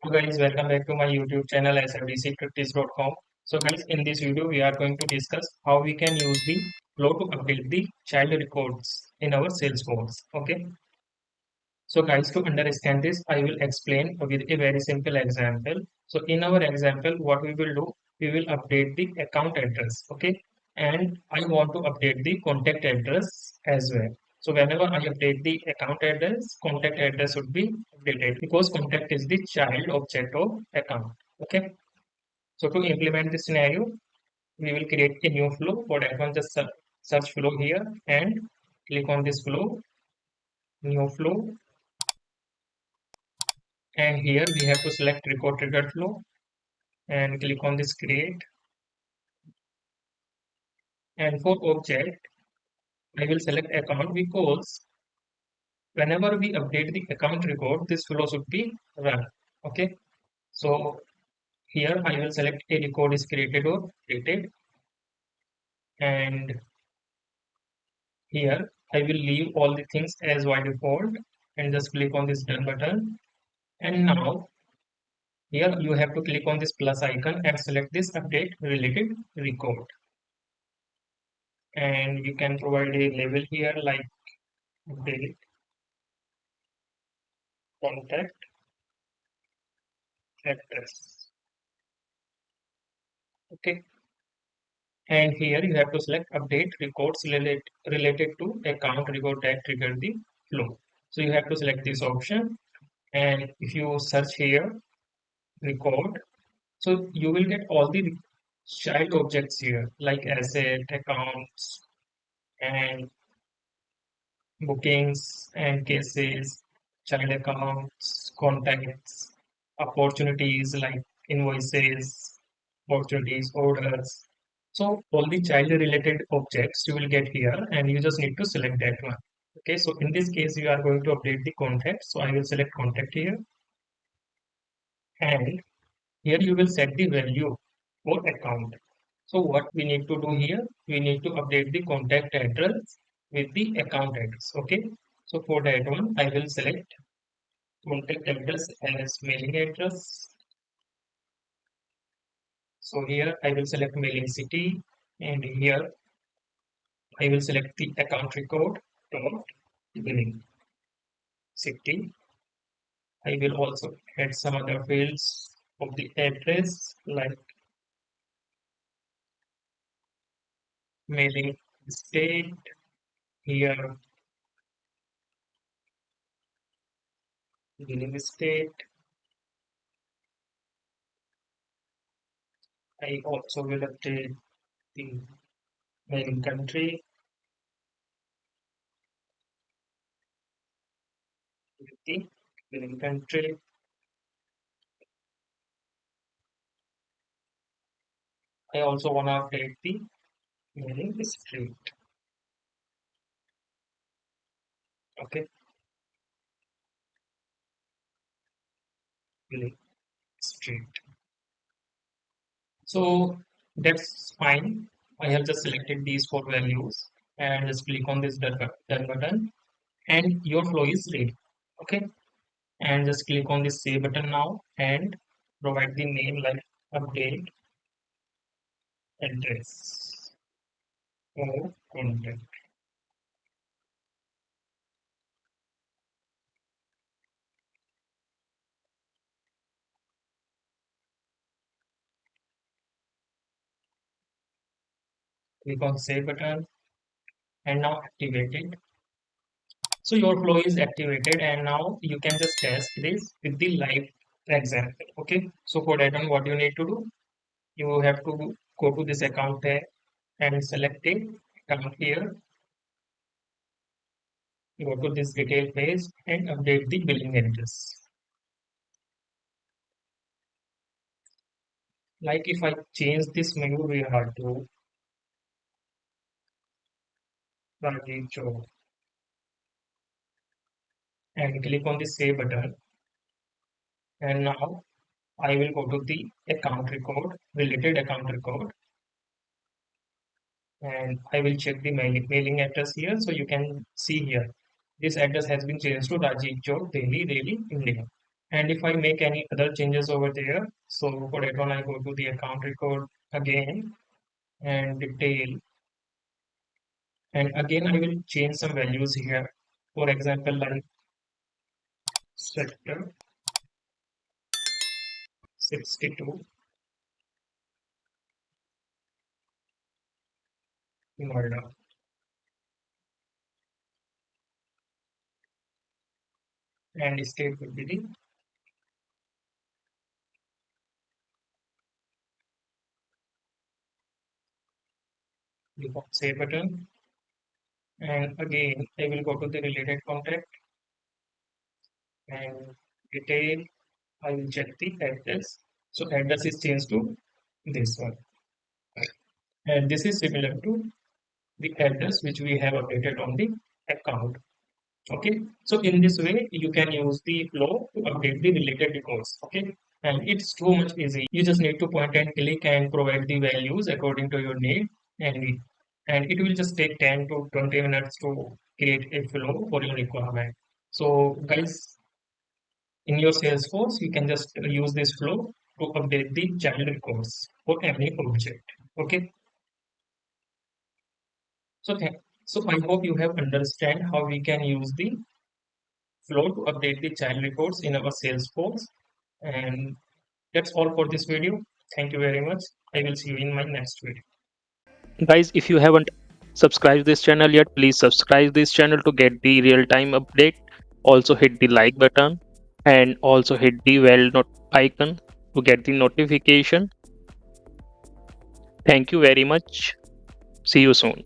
Hello guys, welcome back to my YouTube channel sfdcpractice.com. So guys, in this video we are going to discuss how we can use the flow to update the child records in our Salesforce. Okay. So guys, to understand this, I will explain with a very simple example. So in our example, what we will do, we will update the account address. Okay. And I want to update the contact address as well. So whenever I update the account address, contact address should be updated because contact is the child object of account. Okay. So to implement this scenario, we will create a new flow. For that one, just search flow here and click on this flow, new flow. And here we have to select record triggered flow and click on this create. And for object, I will select account because whenever we update the account record, this flow should be run. Okay. So here I will select a record is created or created. And here I will leave all the things as by default and just click on this done button. And now here you have to click on this plus icon and select this update related record. And you can provide a label here like update contact address. Okay. And here you have to select update records related to account record that trigger the flow. So you have to select this option. And if you search here record, so you will get all the child objects here like asset, accounts, and bookings and cases, child accounts, contacts, opportunities like invoices, opportunities, orders. So all the child related objects you will get here and you just need to select that one. Okay, so in this case, you are going to update the contact. So I will select contact here and here you will set the value for account. So what we need to do here, we need to update the contact address with the account address. Okay. So for that one, I will select contact address as mailing address. So here I will select mailing city and here I will select the account record dot billing city. I will also add some other fields of the address like mailing state here, billing state. I also will update the mailing country with the mailing country. I also want to update the mailing street. Okay, mailing street. So that's fine. I have just selected these four values and just click on this done button and your flow is ready. Okay, and just click on this save button now and provide the name like update address or contact. Click on save button and now activate it. So your flow is activated and now you can just test this with the live example. Okay. So for that one, what you need to do, you have to go to this account tab and select it, account here, go to this detail page and update the billing address. Like if I change this menu, we have to Rajiv Chou and click on the save button. And now I will go to the account record, related account record, and I will check the mailing address here. So you can see here, this address has been changed to Rajiv Chowk, Delhi, India. And if I make any other changes over there, so for that one, I go to the account record again and detail. And again, I will change some values here. For example, like sector 62, Noida. And state will be the default save button. And again, I will go to the related contact and detail. I will check the address. So address is changed to this one. And this is similar to the address which we have updated on the account. Okay. So in this way, you can use the flow to update the related records. Okay. And it's too much easy. You just need to point and click and provide the values according to your need and need. And it will just take 10 to 20 minutes to create a flow for your requirement. So guys, in your Salesforce, you can just use this flow to update the child records for any object. Okay. So, so I hope you have understand how we can use the flow to update the child records in our Salesforce. And that's all for this video. Thank you very much. I will see you in my next video. Guys, if you haven't subscribed this channel yet, please subscribe this channel to get the real-time update. Also hit the like button and also hit the bell icon to get the notification. Thank you very much. See you soon.